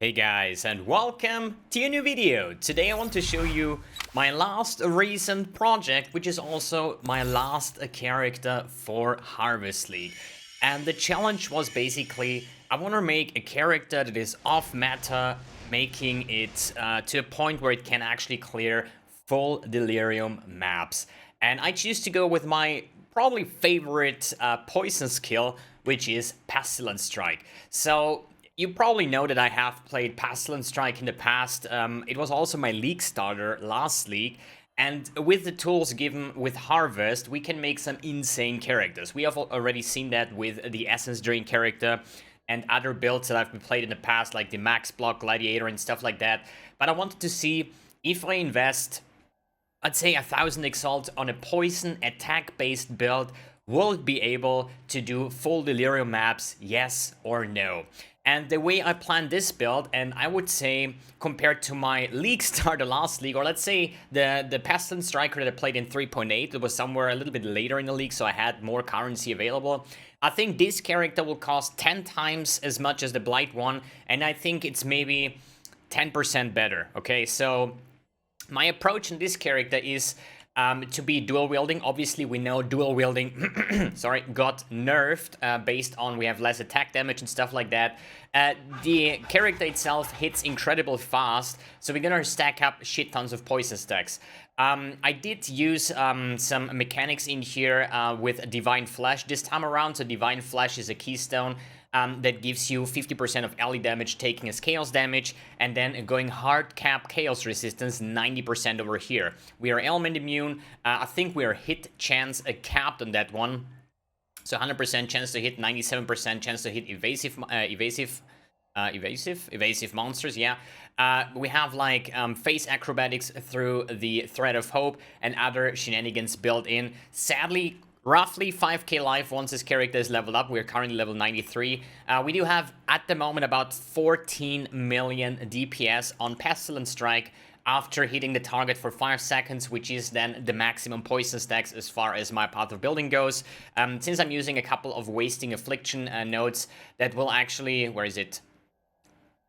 Hey guys, and welcome to a new video. Today I want to show you my last recent project, which is also my last character for Harvest League. And the challenge was basically, I want to make a character that is off meta, making it to a point where it can actually clear full Delirium maps. And I choose to go with my probably favorite poison skill, which is Pestilent Strike. So you probably know that I have played Pestilent Strike in the past. It was also my league starter last league. And with the tools given with Harvest, we can make some insane characters. We have already seen that with the Essence Drain character and other builds that I've been played in the past, like the Max Block Gladiator and stuff like that. But I wanted to see if I invest, I'd say 1000 Exalt on a poison attack-based build, will it be able to do full Delirium maps, yes or no? And the way I planned this build, and I would say compared to my league starter last league, or let's say the Pestilent Striker that I played in 3.8, it was somewhere a little bit later in the league, so I had more currency available. I think this character will cost 10 times as much as the Blight one, and I think it's maybe 10% better, okay? So my approach in this character is to be dual wielding. Obviously, we know dual wielding sorry, got nerfed based on we have less attack damage and stuff like that. The character itself hits incredibly fast, so we're gonna stack up shit tons of poison stacks. I did use some mechanics in here with Divine Flash this time around. So Divine Flash is a keystone that gives you 50% of ally damage taking as chaos damage, and then going hard cap chaos resistance 90% over here. We are element immune. I think we are hit chance capped on that one. So 100% chance to hit, 97% chance to hit evasive monsters, yeah. We have like face acrobatics through the Thread of Hope and other shenanigans built in. Sadly, roughly 5k life once this character is leveled up. We're currently level 93. We do have, at the moment, about 14 million DPS on Pestilent Strike after hitting the target for 5 seconds, which is then the maximum poison stacks as far as my path of building goes. Since I'm using a couple of Wasting Affliction nodes that will actually... Where is it?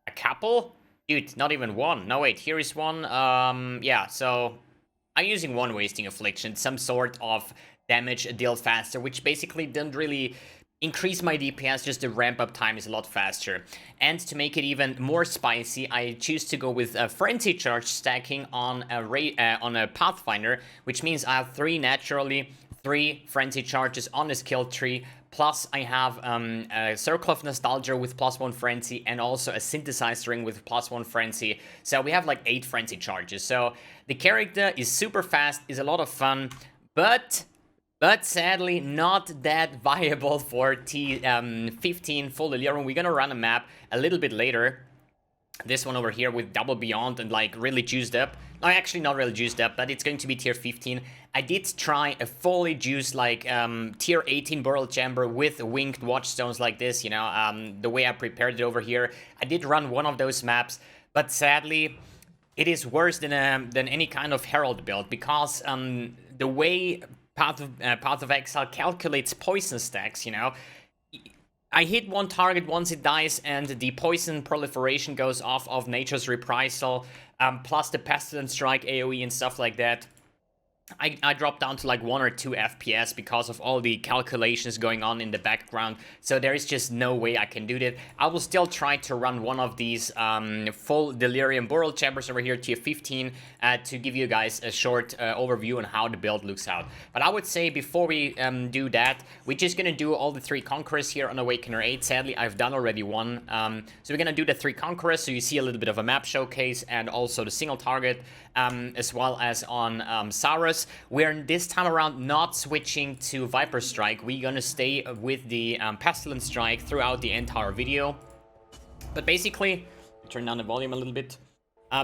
A couple? Dude, not even one. No, wait, here is one. Yeah, so I'm using one Wasting Affliction, some sort of damage deal faster, which basically doesn't really increase my DPS, just the ramp up time is a lot faster. And to make it even more spicy, I choose to go with a Frenzy Charge stacking on a Pathfinder, which means I have 3 Frenzy Charges on the skill tree, plus I have a Circle of Nostalgia with +1 Frenzy, and also a Synthesized Ring with +1 Frenzy. So we have like 8 Frenzy Charges. So the character is super fast, is a lot of fun, but sadly not that viable for T15 full Delirium. We're gonna run a map a little bit later. This one over here with Double Beyond and like really juiced up. No, actually not really juiced up, but it's going to be tier 15. I did try a fully juiced like tier 18 Burial Chamber with winged Watchstones like this, you know, the way I prepared it over here. I did run one of those maps, but sadly it is worse than any kind of Herald build, because the way Path of Exile calculates poison stacks, you know. I hit one target once it dies, and the poison proliferation goes off of Nature's Reprisal, plus the Pestilent Strike AoE and stuff like that. I dropped down to like 1 or 2 FPS because of all the calculations going on in the background, so there is just no way I can do that. I will still try to run one of these full Delirium Burial Chambers over here, tier 15, to give you guys a short overview on how the build looks out. But I would say before we do that, we're just gonna do all the 3 Conquerors here on Awakener 8. Sadly, I've done already one. So we're gonna do the 3 Conquerors, so you see a little bit of a map showcase and also the single target, as well as on Saurus. We're this time around not switching to Viper Strike. We're gonna stay with the Pestilent Strike throughout the entire video. But basically, turn down the volume a little bit.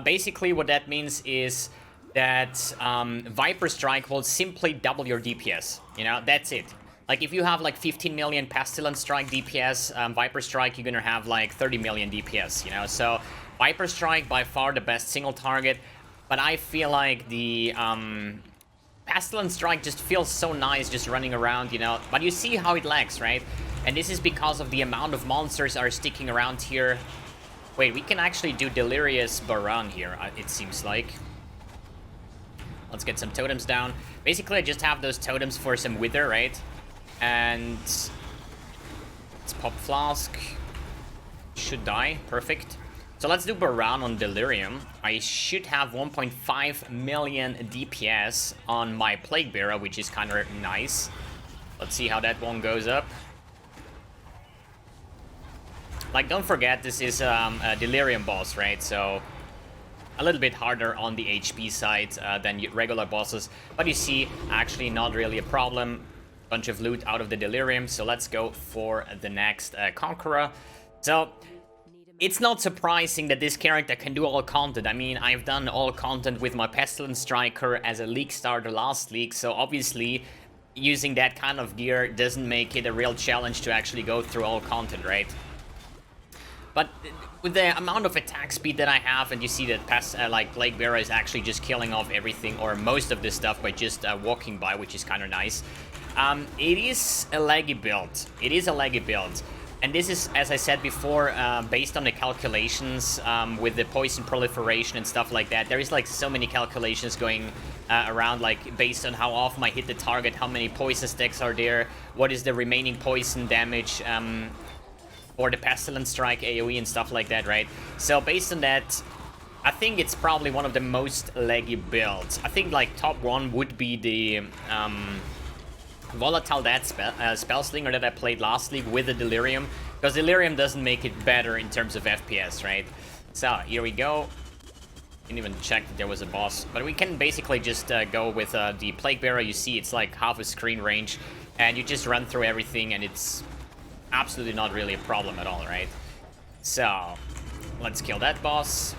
Basically, what that means is that Viper Strike will simply double your DPS. You know, that's it. Like, if you have like 15 million Pestilent Strike DPS, Viper Strike, you're gonna have like 30 million DPS, you know? So, Viper Strike, by far the best single target. But I feel like the Pestilent Strike just feels so nice just running around, you know. But you see how it lags, right? And this is because of the amount of monsters are sticking around here. Wait, we can actually do Delirious Baron here, it seems like. Let's get some totems down. Basically, I just have those totems for some Wither, right? And let's pop Flask. Should die. Perfect. So let's do Baron on Delirium. I should have 1.5 million DPS on my Plague Bearer, which is kind of nice. Let's see how that one goes up. Like, don't forget, this is a Delirium boss, right? So a little bit harder on the HP side than regular bosses. But you see, actually not really a problem. Bunch of loot out of the Delirium. So let's go for the next Conqueror. So it's not surprising that this character can do all content. I mean, I've done all content with my Pestilent Striker as a league starter last league. So obviously, using that kind of gear doesn't make it a real challenge to actually go through all content, right? But with the amount of attack speed that I have, and you see that like Plague Bearer is actually just killing off everything or most of this stuff by just walking by, which is kind of nice. It is a laggy build. It is a laggy build. And this is, as I said before, based on the calculations with the poison proliferation and stuff like that. There is like so many calculations going around, like based on how often I hit the target, how many poison stacks are there, what is the remaining poison damage, or the Pestilent Strike AoE and stuff like that, right? So based on that, I think it's probably one of the most laggy builds. I think like top one would be the Volatile Death Spellslinger that I played last league with the Delirium, because Delirium doesn't make it better in terms of FPS, right? So here we go. Didn't even check that there was a boss, but we can basically just go with the Plague Bearer. You see, it's like half a screen range, and you just run through everything, and it's absolutely not really a problem at all, right? So let's kill that boss.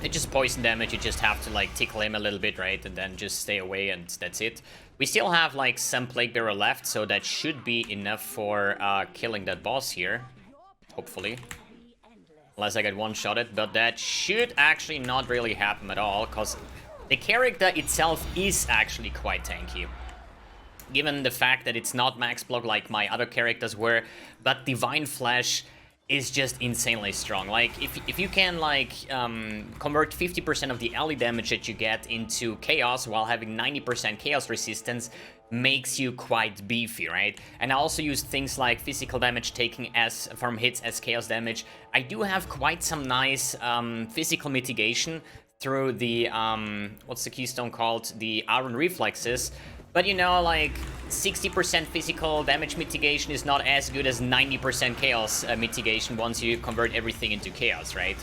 It's just poison damage. You just have to like tickle him a little bit, right? And then just stay away, and that's it. We still have like some Plague Bearer left, so that should be enough for killing that boss here, hopefully. Unless I get one-shotted, but that should actually not really happen at all, because the character itself is actually quite tanky. Given the fact that it's not max block like my other characters were, but Divine Flesh is just insanely strong. Like, if you can, like, convert 50% of the ally damage that you get into Chaos while having 90% Chaos resistance, makes you quite beefy, right? And I also use things like physical damage taking as from hits as Chaos damage. I do have quite some nice physical mitigation through the, what's the keystone called? The Iron Reflexes. But you know, like, 60% physical damage mitigation is not as good as 90% Chaos mitigation once you convert everything into Chaos, right?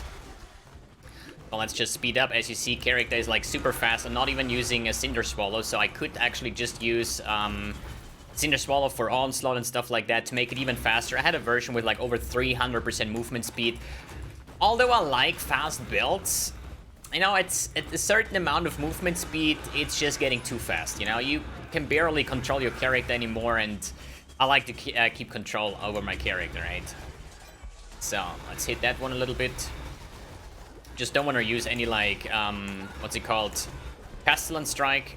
Well, let's just speed up. As you see, character is like super fast. I'm not even using a Cinder Swallow, so I could actually just use Cinder Swallow for Onslaught and stuff like that to make it even faster. I had a version with like over 300% movement speed. Although I like fast builds, you know, it's at a certain amount of movement speed, it's just getting too fast, you know? You can barely control your character anymore, and I like to keep control over my character, right? So, let's hit that one a little bit. Just don't want to use any, like, what's it called? Pestilent Strike,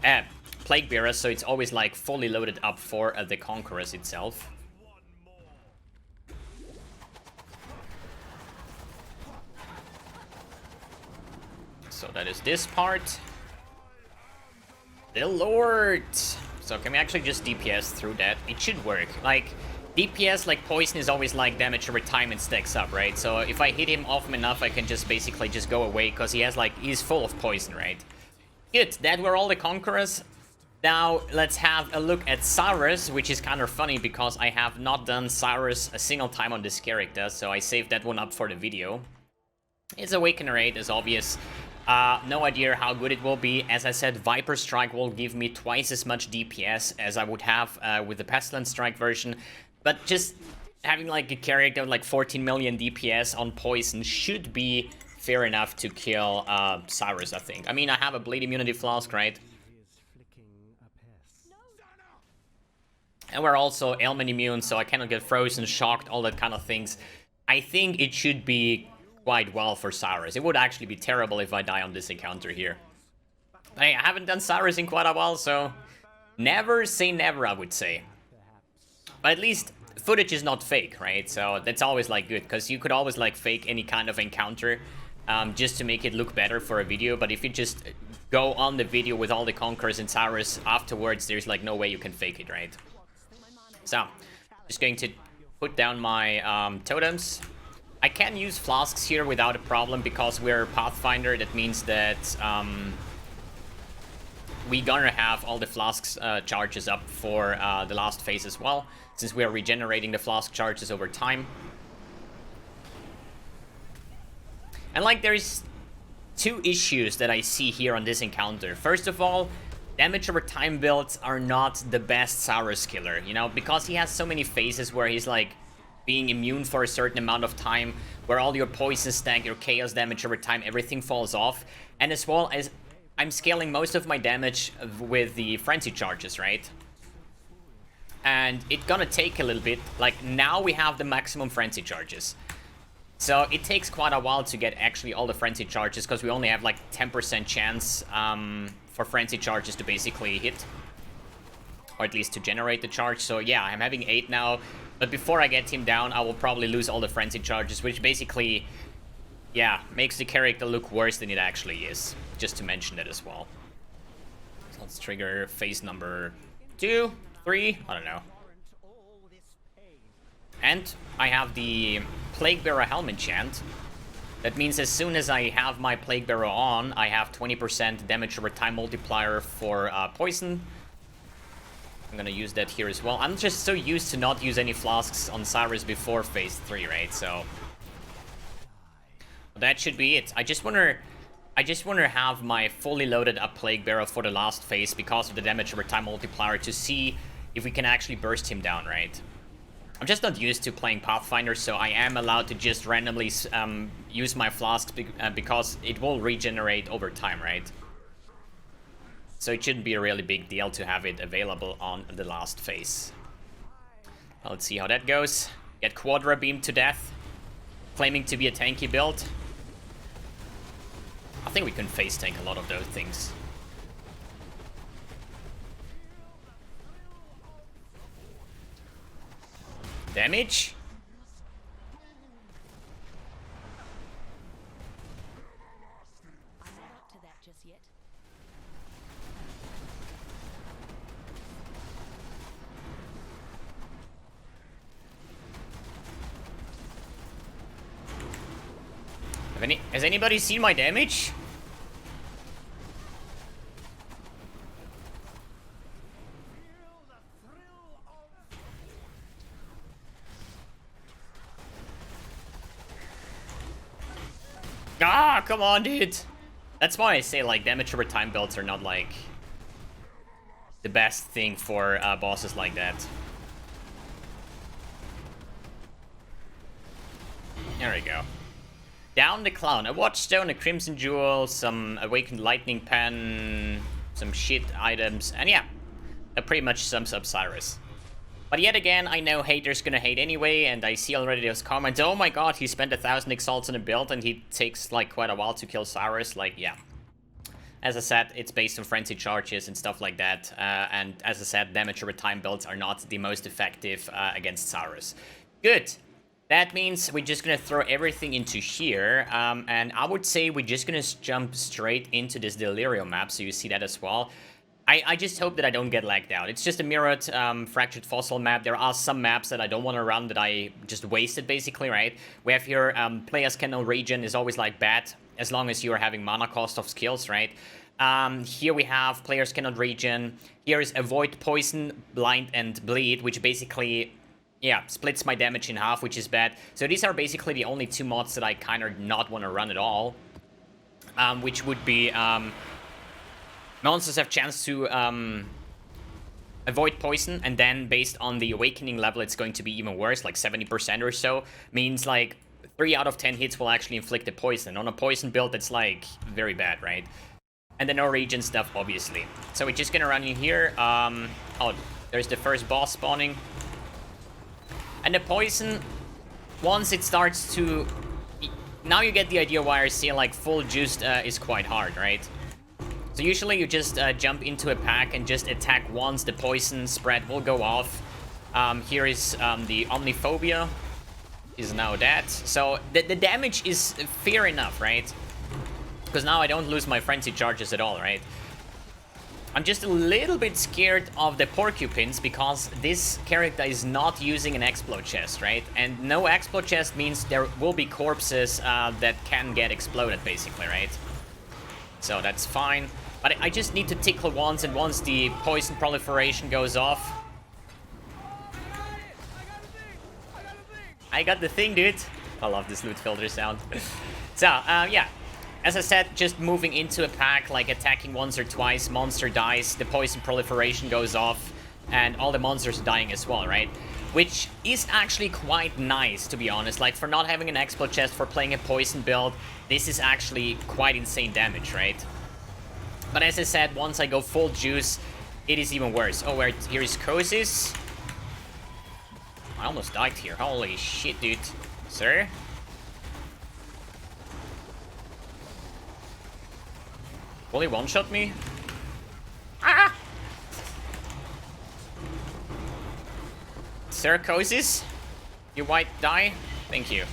Plague Bearer, so it's always, like, fully loaded up for the Conquerors itself. So that is this part. The Lord! So can we actually just DPS through that? It should work. Like, DPS, like poison, is always like damage over time and stacks up, right? So if I hit him often enough, I can just basically just go away, because he has like, he's full of poison, right? Good, that were all the Conquerors. Now let's have a look at Cyrus, which is kind of funny because I have not done Cyrus a single time on this character, so I saved that one up for the video. It's Awakener 8, as obvious. No idea how good it will be. As I said, Viper Strike will give me twice as much DPS as I would have with the Pestilent Strike version. But just having like a character with like 14 million DPS on poison should be fair enough to kill Cyrus, I think. I mean, I have a Bleed Immunity Flask, right? And we're also ailment immune, so I cannot get frozen, shocked, all that kind of things. I think it should be quite well for Cyrus. It would actually be terrible if I die on this encounter here. But hey, I haven't done Cyrus in quite a while, so never say never, I would say. But at least footage is not fake, right? So that's always like good, because you could always like fake any kind of encounter just to make it look better for a video. But if you just go on the video with all the Conquerors and Cyrus afterwards, there's like no way you can fake it, right? So, just going to put down my totems. I can use Flasks here without a problem because we're Pathfinder. That means that we're gonna have all the Flasks charges up for the last phase as well, since we are regenerating the Flask charges over time. And like, there's two issues that I see here on this encounter. First of all, damage over time builds are not the best Cyrus killer, you know, because he has so many phases where he's like being immune for a certain amount of time, where all your poison stack, your chaos damage over time, everything falls off. And as well as I'm scaling most of my damage with the frenzy charges, right? And it's gonna take a little bit. Like, now we have the maximum frenzy charges. So it takes quite a while to get actually all the frenzy charges, because we only have like 10% chance for frenzy charges to basically hit. Or at least to generate the charge. So yeah, I'm having 8 now. But before I get him down, I will probably lose all the frenzy charges, which basically, yeah, makes the character look worse than it actually is. Just to mention that as well. So let's trigger phase number 2, 3, I don't know. And I have the Plague Bearer Helm enchant. That means as soon as I have my Plague Bearer on, I have 20% damage over time multiplier for poison. I'm gonna use that here as well. I'm just so used to not use any Flasks on Cyrus before phase 3, right? So that should be it. I just wanna have my fully loaded up Plague Bearer for the last phase because of the damage over time multiplier, to see if we can actually burst him down, right? I'm just not used to playing Pathfinder, so I am allowed to just randomly use my Flasks because it will regenerate over time, right? So it shouldn't be a really big deal to have it available on the last phase. Well, let's see how that goes. Get Quadra beamed to death, claiming to be a tanky build. I think we can face tank a lot of those things. Damage? Has anybody seen my damage? Ah, come on, dude. That's why I say, like, damage over time builds are not, like, the best thing for bosses like that. There we go. Down the Clown, a Watchstone, a Crimson Jewel, some Awakened Lightning Pen, some shit items, and yeah, that pretty much sums up Cyrus. But yet again, I know haters gonna hate anyway, and I see already those comments, oh my god, he spent 1,000 exalts on a build and he takes like quite a while to kill Cyrus. Like, yeah. As I said, it's based on frenzy charges and stuff like that, and as I said, damage over time builds are not the most effective against Cyrus. Good. That means we're just gonna throw everything into here, and I would say we're just gonna jump straight into this Delirium map, so you see that as well. I just hope that I don't get lagged out. It's just a mirrored Fractured Fossil map. There are some maps that I don't want to run that I just wasted, basically, right? We have here, players cannot regen is always like bad, as long as you're having mana cost of skills, right? Here we have players cannot regen. Here is Avoid Poison, Blind, and Bleed, which basically, yeah, splits my damage in half, which is bad. So these are basically the only two mods that I kind of not want to run at all. Which would be, monsters have chance to avoid poison, and then based on the awakening level, it's going to be even worse, like 70% or so. Means like 3 out of 10 hits will actually inflict a poison. On a poison build, it's like very bad, right? And then no regen stuff, obviously. So we're just gonna run in here. Oh, there's the first boss spawning. And the poison, once it starts to... Now you get the idea why I say like full juiced is quite hard, right? So usually you just jump into a pack and just attack once, the poison spread will go off. Here is the Omniphobia is now dead. So the damage is fair enough, right? Because now I don't lose my frenzy charges at all, right? I'm just a little bit scared of the porcupines because this character is not using an explode chest, right? And no explode chest means there will be corpses that can get exploded, basically, right? So that's fine. But I just need to tickle once, and once the poison proliferation goes off... I got the thing, dude. I love this loot filter sound. So, yeah. As I said, just moving into a pack, like attacking once or twice, monster dies, the poison proliferation goes off, and all the monsters are dying as well, right? Which is actually quite nice, to be honest. Like, for not having an explode chest, for playing a poison build, this is actually quite insane damage, right? But as I said, once I go full juice, it is even worse. Oh, here is Kosis. I almost died here. Holy shit, dude. Sir? Will he one-shot me? Ah! Kosis? You might die? Thank you.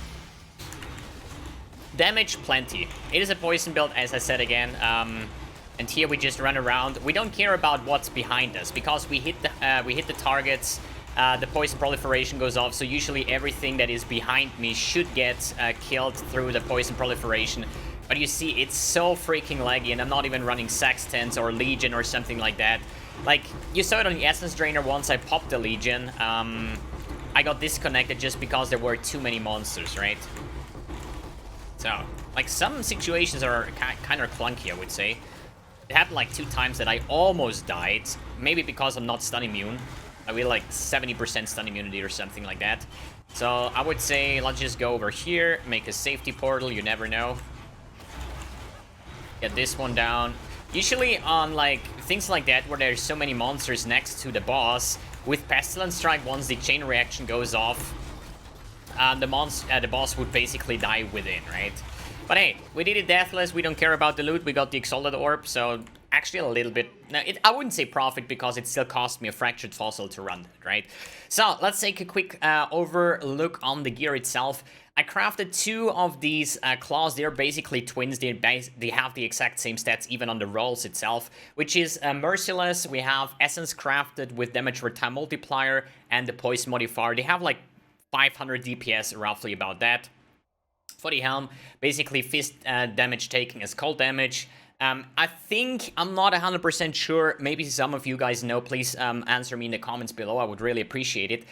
Damage, plenty. It is a poison build, as I said again. And here we just run around. We don't care about what's behind us, because we hit the targets. The poison proliferation goes off, so usually everything that is behind me should get killed through the poison proliferation. But you see, it's so freaking laggy, and I'm not even running Sextants or Legion or something like that. Like, you saw it on the Essence Drainer once I popped the Legion. I got disconnected just because there were too many monsters, right? So, like, some situations are kind of clunky, I would say. It happened like 2 times that I almost died. Maybe because I'm not stun immune. I will like 70% stun immunity or something like that. So, I would say, let's just go over here, make a safety portal, you never know. Get this one down. Usually on like things like that where there's so many monsters next to the boss, with Pestilent Strike, once the chain reaction goes off, the boss would basically die within, right? But hey, we did it deathless, we don't care about the loot, we got the Exalted Orb, so actually a little bit... No, I wouldn't say profit, because it still cost me a Fractured Fossil to run that, right? So, let's take a quick overlook on the gear itself. I crafted 2 of these claws. They're basically twins. They have the exact same stats even on the rolls itself, which is Merciless. We have Essence crafted with Damage for Time Multiplier and the Poison Modifier. They have like 500 DPS, roughly about that. For the helm, basically fist damage taking as cold damage. I think, I'm not 100% sure, maybe some of you guys know, please answer me in the comments below, I would really appreciate it.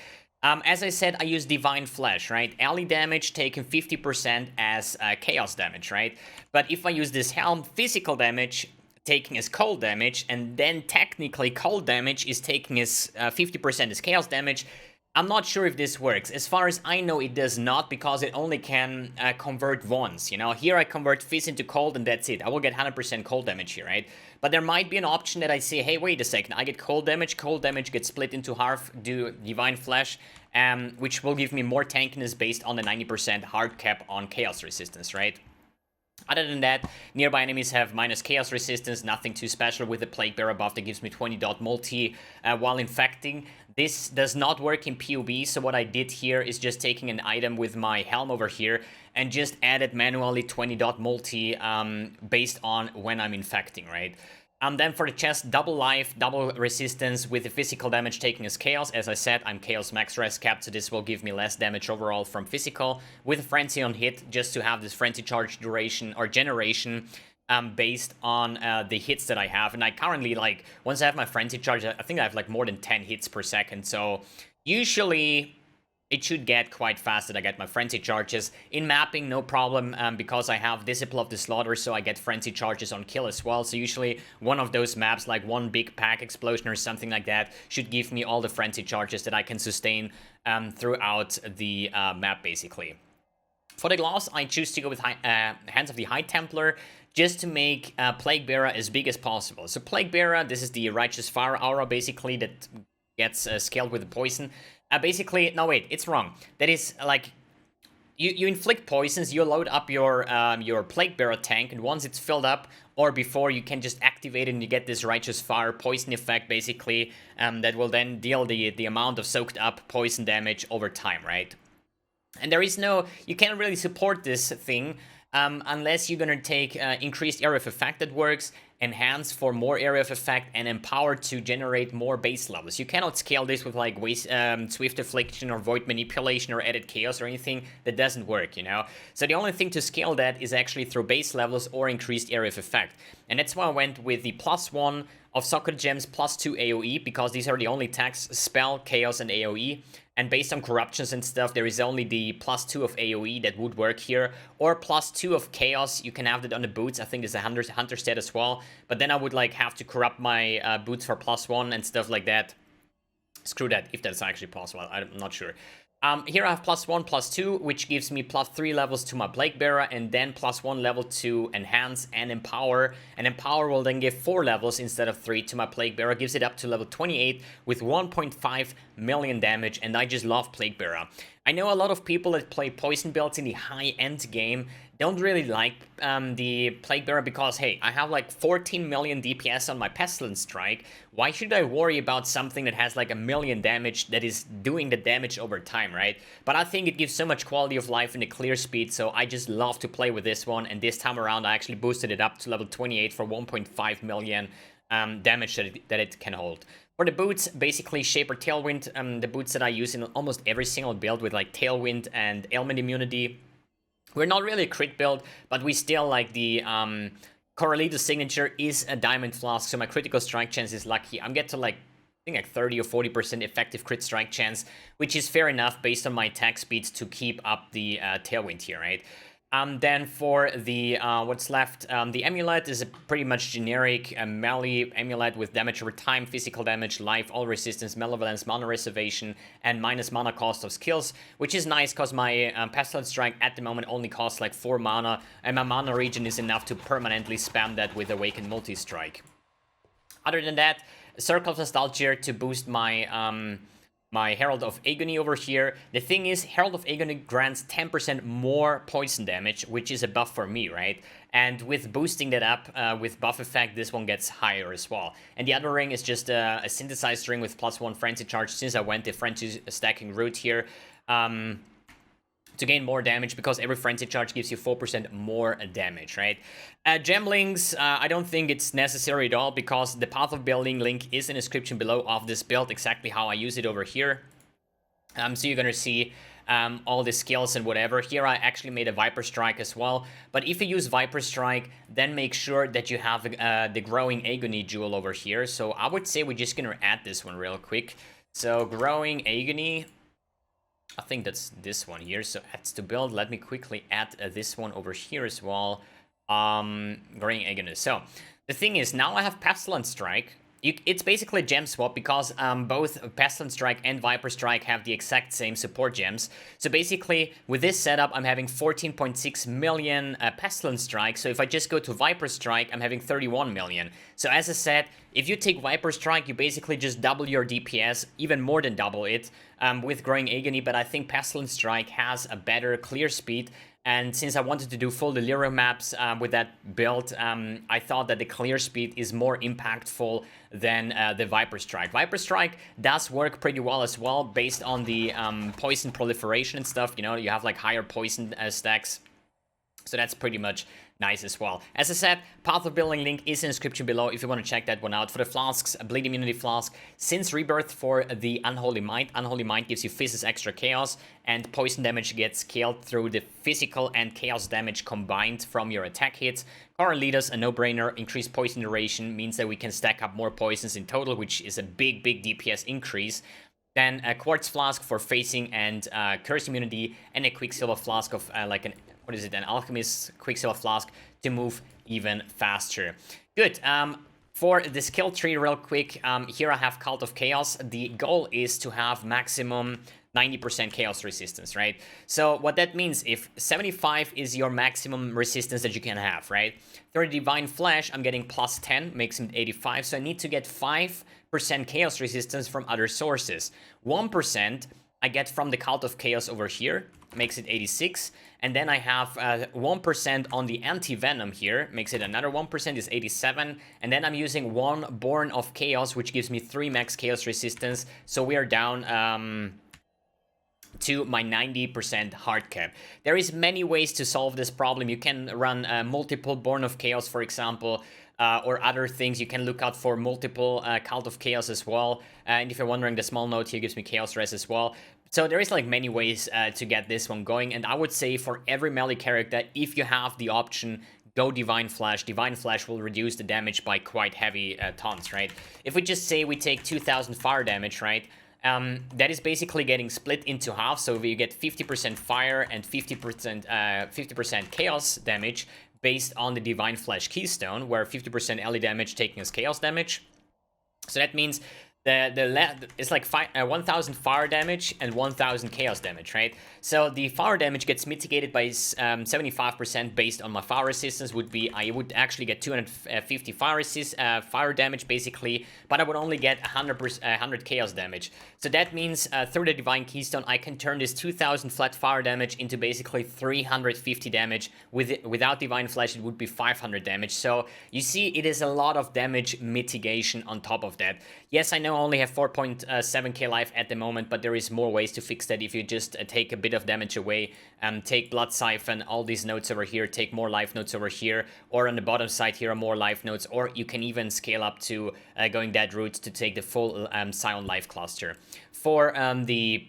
As I said, I use Divine Flesh, right? Ally damage taken 50% as chaos damage, right? But if I use this helm, physical damage taking as cold damage, and then technically cold damage is taking as 50% as chaos damage, I'm not sure if this works. As far as I know, it does not, because it only can convert once, you know? Here I convert fizz into cold, and that's it. I will get 100% cold damage here, right? But there might be an option that I say, hey, wait a second, I get cold damage gets split into half, do Divine Flesh, which will give me more tankiness based on the 90% hard cap on chaos resistance, right? Other than that, nearby enemies have minus chaos resistance, nothing too special with the Plague Bearer buff that gives me 20 dot multi while infecting. This does not work in PoB, so what I did here is just taking an item with my helm over here and just added manually 20 dot multi based on when I'm infecting, right? Then for the chest, double life, double resistance with the physical damage taking as chaos. As I said, I'm chaos max res capped, so this will give me less damage overall from physical. With a frenzy on hit, just to have this frenzy charge duration or generation based on the hits that I have. And I currently, like, once I have my frenzy charge, I think I have like more than 10 hits per second. So usually it should get quite fast that I get my frenzy charges. In mapping, no problem, because I have Disciple of the Slaughter, so I get frenzy charges on kill as well. So usually one of those maps, like one big pack explosion or something like that, should give me all the frenzy charges that I can sustain throughout the map, basically. For the gloves, I choose to go with Hands of the High Templar, just to make Plague Bearer as big as possible. So Plague Bearer, this is the Righteous Fire aura, basically, that gets scaled with the poison. Basically, no wait, it's wrong. That is, like, you inflict poisons, you load up your Plague Bearer tank, and once it's filled up, or before, you can just activate it and you get this Righteous Fire poison effect, basically, that will then deal the amount of soaked up poison damage over time, right? And there is no, you can't really support this thing unless you're gonna take increased area of effect that works, enhance for more area of effect, and empower to generate more base levels. You cannot scale this with like Swift Affliction or Void Manipulation or Edit Chaos or anything. That doesn't work, you know? So the only thing to scale that is actually through base levels or increased area of effect. And that's why I went with the +1 of Soccer Gems, +2 AoE, because these are the only tags: Spell, Chaos, and AoE. And based on corruptions and stuff, there is only the +2 of AoE that would work here, or +2 of Chaos. You can have that on the boots. I think there's a Hunter stat as well, but then I would like have to corrupt my boots for +1 and stuff like that. Screw that, if that's actually possible. I'm not sure. Here I have +1, +2, which gives me +3 levels to my Plague Bearer, and then +1 level to Enhance and Empower. And Empower will then give 4 levels instead of 3 to my Plague Bearer, gives it up to level 28 with 1.5 million damage, and I just love Plague Bearer. I know a lot of people that play poison builds in the high-end game don't really like the Plague Bearer because, hey, I have like 14 million DPS on my Pestilent Strike. Why should I worry about something that has like 1 million damage that is doing the damage over time, right? But I think it gives so much quality of life and the clear speed, so I just love to play with this one. And this time around, I actually boosted it up to level 28 for 1.5 million damage that it can hold. For the boots, basically Shaper Tailwind, the boots that I use in almost every single build with like Tailwind and Ailment Immunity. We're not really a crit build, but we still like the Correlated signature is a Diamond Flask, so my critical strike chance is lucky. I'm getting to like, I think like 30 or 40% effective crit strike chance, which is fair enough based on my attack speeds to keep up the Tailwind here, right? Then for the, what's left, the Amulet is a pretty much generic melee amulet with damage over time, physical damage, life, all resistance, malevolence, mana reservation, and minus mana cost of skills, which is nice because my Pestilent Strike at the moment only costs like 4 mana, and my mana regen is enough to permanently spam that with Awakened Multi-Strike. Other than that, Circle of Nostalgia to boost my my Herald of Agony over here. The thing is, Herald of Agony grants 10% more poison damage, which is a buff for me, right? And with boosting that up with buff effect, this one gets higher as well. And the other ring is just a synthesized ring with +1 Frenzy Charge, since I went the Frenzy stacking route here. To gain more damage, because every Frenzy Charge gives you 4% more damage, right? Gemlings, I don't think it's necessary at all, because the Path of Building link is in the description below of this build, exactly how I use it over here. So you're gonna see all the skills and whatever. Here I actually made a Viper Strike as well, but if you use Viper Strike, then make sure that you have the Growing Agony Jewel over here. So I would say we're just gonna add this one real quick. So Growing Agony, I think that's this one here, so adds to build. Let me quickly add this one over here as well. Growing Agony. So, the thing is, now I have Pestilent Strike. It's basically a gem swap, because both Pestilent Strike and Viper Strike have the exact same support gems. So basically, with this setup, I'm having 14.6 million Pestilent Strike. So if I just go to Viper Strike, I'm having 31 million. So as I said, if you take Viper Strike, you basically just double your DPS, even more than double it, with Growing Agony. But I think Pestilent Strike has a better clear speed. And since I wanted to do full Delirium maps with that build, I thought that the clear speed is more impactful than the Viper Strike. Viper Strike does work pretty well as well, based on the poison proliferation and stuff. You know, you have like higher poison stacks. So that's pretty much nice as well. As I said, Path of Building link is in the description below if you want to check that one out. For the Flasks, a Bleed Immunity Flask. Since Rebirth for the Unholy Might. Unholy Might gives you Physis extra Chaos, and poison damage gets scaled through the physical and chaos damage combined from your attack hits. Current Leaders, a no-brainer. Increased poison duration means that we can stack up more poisons in total, which is a big DPS increase. Then a Quartz Flask for Facing and Curse Immunity, and a Quicksilver Flask of like an... what is it, an Alchemist Quicksilver Flask to move even faster. Good. For the skill tree real quick, here I have Cult of Chaos. The goal is to have maximum 90% chaos resistance, right? So what that means, if 75 is your maximum resistance that you can have, right? For the Divine Flesh, I'm getting +10, makes him 85, so I need to get 5% chaos resistance from other sources. 1% I get from the Cult of Chaos over here, makes it 86. And then I have 1% on the anti-venom here, makes it another 1%, is 87. And then I'm using 1 Born of Chaos, which gives me 3 max chaos resistance. So we are down to my 90% hard cap. There is many ways to solve this problem. You can run multiple Born of Chaos, for example, or other things. You can look out for multiple Cult of Chaos as well. And if you're wondering, the small note here gives me Chaos Res as well. So there is like many ways to get this one going. And I would say for every melee character, if you have the option, go Divine Flash. Divine Flash will reduce the damage by quite heavy tons, right? If we just say we take 2000 fire damage, right? That is basically getting split into half, so you get 50% fire and 50% chaos damage based on the Divine Flash Keystone, where 50% LE damage taken as chaos damage. So that means it's like 1000 fire damage and 1000 chaos damage, right? So the fire damage gets mitigated by 75% based on my fire resistance. I would actually get 250 fire damage basically, but I would only get 100 chaos damage. So that means through the Divine Keystone, I can turn this 2000 flat fire damage into basically 350 damage. Without Divine Flash, it would be 500 damage. So you see, it is a lot of damage mitigation on top of that. Yes, I know I only have 4.7k life at the moment, but there is more ways to fix that if you just take a bit of damage away, take Blood Siphon, all these nodes over here, take more life nodes over here, or on the bottom side here are more life nodes, or you can even scale up to going that route to take the full Scion life cluster. For the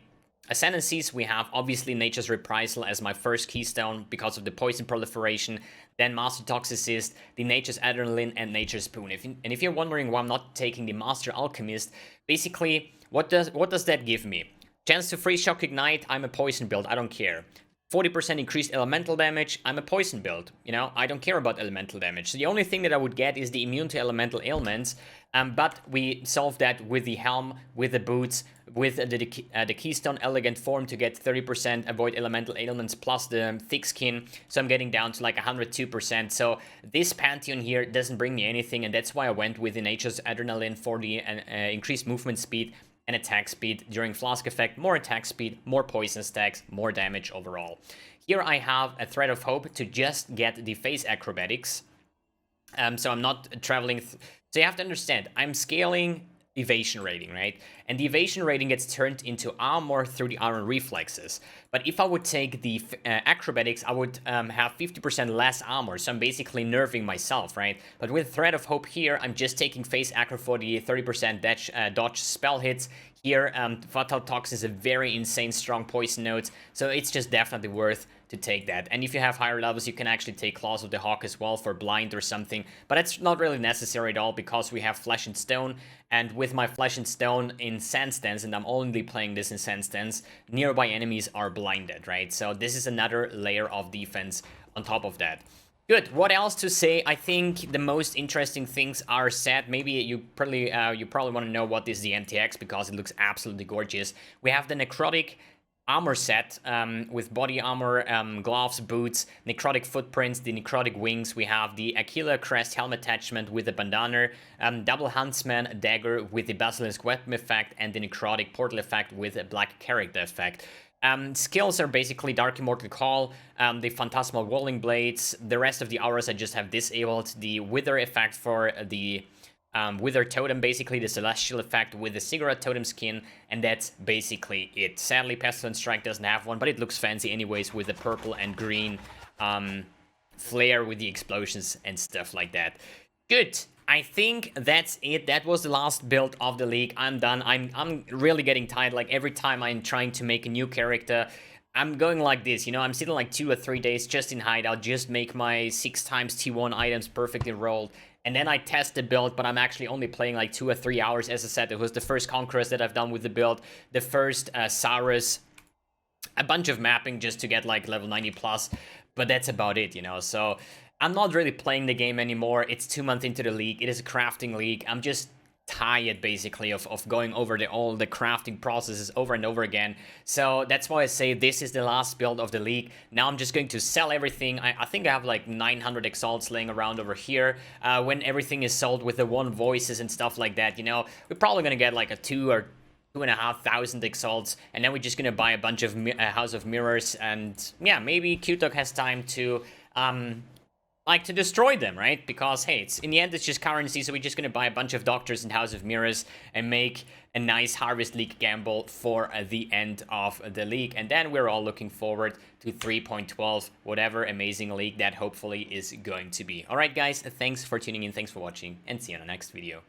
Ascendancies, we have obviously Nature's Reprisal as my first keystone because of the poison proliferation, then Master Toxicist, the Nature's Adrenaline, and Nature's Spoon. If you're wondering why I'm not taking the Master Alchemist, basically, what does that give me? Chance to Freeze Shock Ignite, I'm a poison build, I don't care. 40% increased elemental damage, I'm a poison build, you know, I don't care about elemental damage. So the only thing that I would get is the immune to elemental ailments, but we solved that with the helm, with the boots, with the Keystone Elegant form to get 30% avoid elemental ailments plus the thick skin, so I'm getting down to like 102%. So this Pantheon here doesn't bring me anything, and that's why I went with the Nature's Adrenaline for the increased movement speed and attack speed during Flask effect, more attack speed, more poison stacks, more damage overall. Here I have a Thread of Hope to just get the Phase Acrobatics. So I'm not traveling. So you have to understand, I'm scaling evasion rating, right? And the evasion rating gets turned into armor through the iron reflexes. But if I would take the acrobatics, I would have 50% less armor, so I'm basically nerfing myself, right? But with Thread of Hope here, I'm just taking Phase Acro for the 30% dodge spell hits. Here, Fatal Toxin is a very insane strong poison node, so it's just definitely worth to take that. And if you have higher levels, you can actually take Claws of the Hawk as well for blind or something, but it's not really necessary at all because we have Flesh and Stone, and with my Flesh and Stone in Sandstance, and I'm only playing this in Sandstance, nearby enemies are blinded, right? So this is another layer of defense on top of that. Good. What else to say? I think the most interesting things are said. Maybe you probably want to know what is the NTX because it looks absolutely gorgeous. We have the Necrotic armor set with body armor, gloves, boots, necrotic footprints, the necrotic wings. We have the Aquila crest helm attachment with the bandana, double huntsman dagger with the basilisk weapon effect, and the necrotic portal effect with a black character effect. Skills are basically Dark Immortal Call, the Phantasmal Walling Blades. The rest of the auras I just have disabled. The Wither effect for the Wither Totem, basically the Celestial effect with the Cigarette Totem skin, and that's basically it. Sadly, Pestilent Strike doesn't have one, but it looks fancy anyways with the purple and green flare with the explosions and stuff like that. Good. I think that's it. That was the last build of the league. I'm done. I'm really getting tired. Like every time I'm trying to make a new character, I'm going like this, you know, I'm sitting like 2 or 3 days just in hideout, just make my 6 times T1 items perfectly rolled, and then I test the build, but I'm actually only playing like 2 or 3 hours. As I said, it was the first Conquerors that I've done with the build, the first Saurus, a bunch of mapping just to get like level 90 plus, but that's about it, you know, so I'm not really playing the game anymore. It's 2 months into the league. It is a crafting league. I'm just tired basically of going over all the crafting processes over and over again. So that's why I say this is the last build of the league. Now I'm just going to sell everything. I think I have like 900 exalts laying around over here. When everything is sold with the 1 voices and stuff like that, you know, we're probably gonna get like a 2 or 2,500 exalts, and then we're just gonna buy a bunch of House of Mirrors, and yeah, maybe Q-Talk has time to like to destroy them, right? Because hey, it's in the end it's just currency, so we're just gonna buy a bunch of Doctors and House of Mirrors and make a nice Harvest League gamble for the end of the league, and then we're all looking forward to 3.12, whatever amazing league that hopefully is going to be. All right, guys, thanks for tuning in, thanks for watching, and see you on the next video.